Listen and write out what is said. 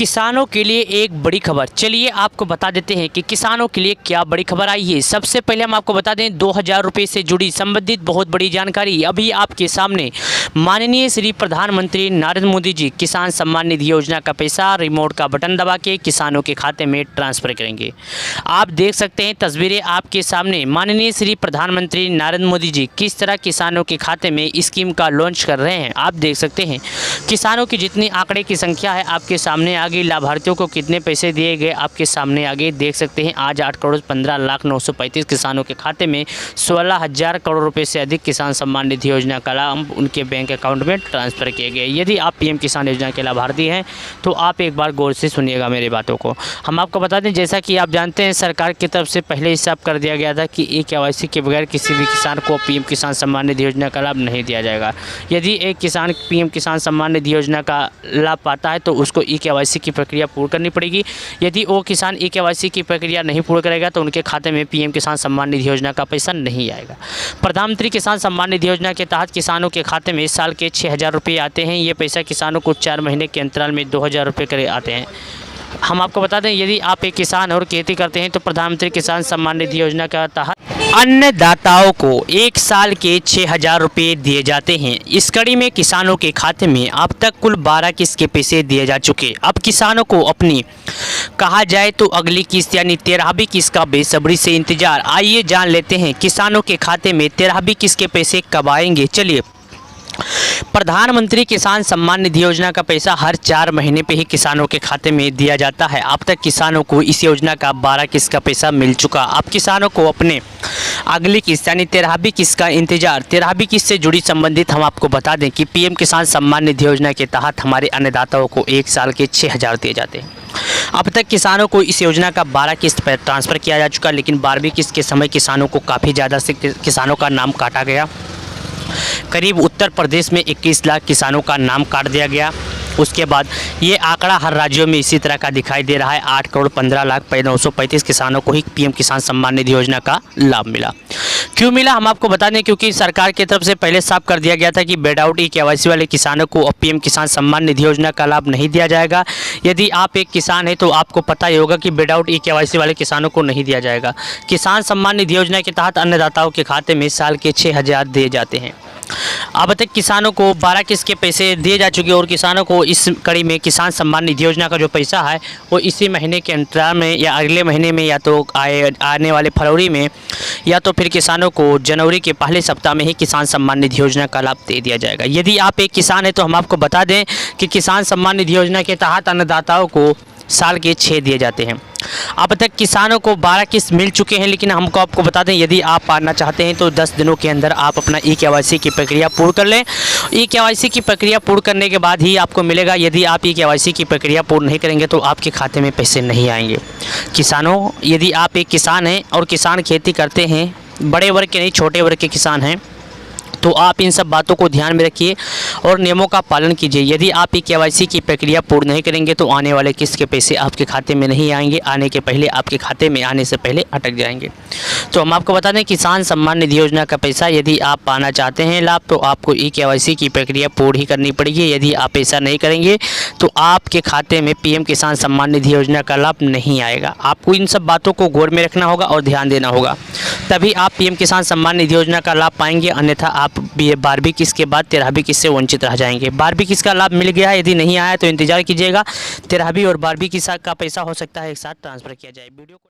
किसानों के लिए एक बड़ी खबर। चलिए आपको बता देते हैं कि किसानों के लिए क्या बड़ी खबर आई है। सबसे पहले हम आपको बता दें 2000 रुपये से जुड़ी संबंधित बहुत बड़ी जानकारी अभी आपके सामने। माननीय श्री प्रधानमंत्री नरेंद्र मोदी जी किसान सम्मान निधि योजना का पैसा रिमोट का बटन दबा के किसानों के खाते में ट्रांसफ़र करेंगे। आप देख सकते हैं तस्वीरें आपके सामने। माननीय श्री प्रधानमंत्री नरेंद्र मोदी जी किस तरह किसानों के खाते में स्कीम का लॉन्च कर रहे हैं। आप देख सकते हैं किसानों की जितनी आंकड़े की संख्या है आपके सामने आगे, लाभार्थियों को कितने पैसे दिए गए आपके सामने आगे देख सकते हैं। आज 8,15,935 किसानों के खाते में 16,000 करोड़ रुपए से अधिक किसान सम्मान निधि योजना का लाभ उनके बैंक अकाउंट में ट्रांसफ़र किए गए। यदि आप पीएम किसान योजना के लाभार्थी हैं तो आप एक बार गौर से सुनिएगा मेरी बातों को। हम आपको बता दें, जैसा कि आप जानते हैं सरकार की तरफ से पहले हिसाब कर दिया गया था कि KYC के बगैर किसी भी किसान को पीएम किसान सम्मान निधि योजना का लाभ नहीं दिया जाएगा। यदि एक किसान पीएम किसान सम्मान निधि योजना का लाभ पाता है तो उसको KYC की प्रक्रिया पूर्ण करनी पड़ेगी। यदि वो किसान KYC की प्रक्रिया नहीं पूर्ण करेगा तो उनके खाते में पीएम किसान सम्मान निधि योजना का पैसा नहीं आएगा। प्रधानमंत्री किसान सम्मान निधि योजना के तहत किसानों के खाते में साल के 6,000 रुपये आते हैं। ये पैसा किसानों को 4 महीने के अंतराल में 2,000 रुपये करे आते हैं। हम आपको बता दें, यदि आप एक किसान और खेती करते हैं तो प्रधानमंत्री किसान सम्मान निधि योजना के तहत अन्नदाताओं को एक साल के 6,000 रुपये दिए जाते हैं। इस कड़ी में किसानों के खाते में अब तक कुल 12 किस्त के पैसे दिए जा चुके। अब किसानों को अपनी कहा जाए तो अगली किस्त यानी 13वीं किस्त का बेसब्री से इंतजार। आइए जान लेते हैं किसानों के खाते में 13वीं किस्त के पैसे कब आएंगे। चलिए, प्रधानमंत्री किसान सम्मान निधि योजना का पैसा हर 4 महीने पे ही किसानों के खाते में दिया जाता है। अब तक किसानों को इस योजना का 12 किस्त का पैसा मिल चुका। अब किसानों को अपने अगली किस्त यानी 13वीं किस्त का इंतजार। 13वीं किस्त से जुड़ी संबंधित हम आपको बता दें कि पीएम किसान सम्मान निधि योजना के तहत हमारे अन्नदाताओं को एक साल के 6,000 दिए जाते हैं। अब तक किसानों को इस योजना का 12 किस्त पर ट्रांसफ़र किया जा चुका, लेकिन 12वीं किस्त के समय किसानों को काफ़ी ज़्यादा से किसानों का नाम काटा गया। करीब उत्तर प्रदेश में 21 लाख किसानों का नाम काट दिया गया। उसके बाद ये आंकड़ा हर राज्यों में इसी तरह का दिखाई दे रहा है। 8,15,935 किसानों को ही पीएम किसान सम्मान निधि योजना का लाभ मिला। क्यों मिला हम आपको बता दें, क्योंकि सरकार की तरफ से पहले साफ कर दिया गया था कि विदाउट KYC वाले किसानों को अब पीएम किसान सम्मान निधि योजना का लाभ नहीं दिया जाएगा। यदि आप एक किसान हैं तो आपको पता ही होगा कि विदाउट KYC वाले किसानों को नहीं दिया जाएगा। किसान सम्मान निधि योजना के तहत अन्नदाताओं के खाते में साल के 6,000 दिए जाते हैं। अब तक किसानों को 12 किस्त के पैसे दिए जा चुके और किसानों को इस कड़ी में किसान सम्मान निधि योजना का जो पैसा है वो इसी महीने के अंतराल में या अगले महीने में या तो आने वाले फरवरी में या तो फिर किसानों को जनवरी के पहले सप्ताह में ही किसान सम्मान निधि योजना का लाभ दे दिया जाएगा। यदि आप एक किसान हैं तो हम आपको बता दें कि किसान सम्मान निधि योजना के तहत अन्नदाताओं को साल के 6 दिए जाते हैं। अब तक किसानों को 12 किस्त मिल चुके हैं, लेकिन हमको आपको बता दें यदि आप पाना चाहते हैं तो 10 दिनों के अंदर आप अपना KYC की प्रक्रिया पूर्ण कर लें। KYC की प्रक्रिया पूर्ण करने के बाद ही आपको मिलेगा। यदि आप KYC की प्रक्रिया पूर्ण नहीं करेंगे तो आपके खाते में पैसे नहीं आएंगे। किसानों, यदि आप एक किसान हैं और किसान खेती करते हैं, बड़े वर्ग के नहीं छोटे वर्ग के किसान हैं, तो आप इन सब बातों को ध्यान में रखिए और नियमों का पालन कीजिए। यदि आप KYC की प्रक्रिया पूर्ण नहीं करेंगे तो आने वाले किस्त के पैसे आपके खाते में नहीं आएंगे, आने के पहले आपके खाते में आने से पहले अटक जाएंगे। तो हम आपको बता दें किसान सम्मान निधि योजना का पैसा यदि आप पाना चाहते हैं लाभ तो आपको KYC की प्रक्रिया पूर्ण ही करनी पड़ेगी। यदि आप ऐसा नहीं करेंगे तो आपके खाते में पीएम किसान सम्मान निधि योजना का लाभ नहीं आएगा। आपको इन सब बातों को गौर में रखना होगा और ध्यान देना होगा, तभी आप पीएम किसान सम्मान निधि योजना का लाभ पाएंगे। अन्यथा आप 12वीं किस्त के बाद 13वीं किस्त से वंचित रह जाएंगे। 12वीं किस्त का लाभ मिल गया है, यदि नहीं आया तो इंतजार कीजिएगा। 13वीं और 12वीं किस्त का पैसा हो सकता है एक साथ ट्रांसफ़र किया जाए। वीडियो को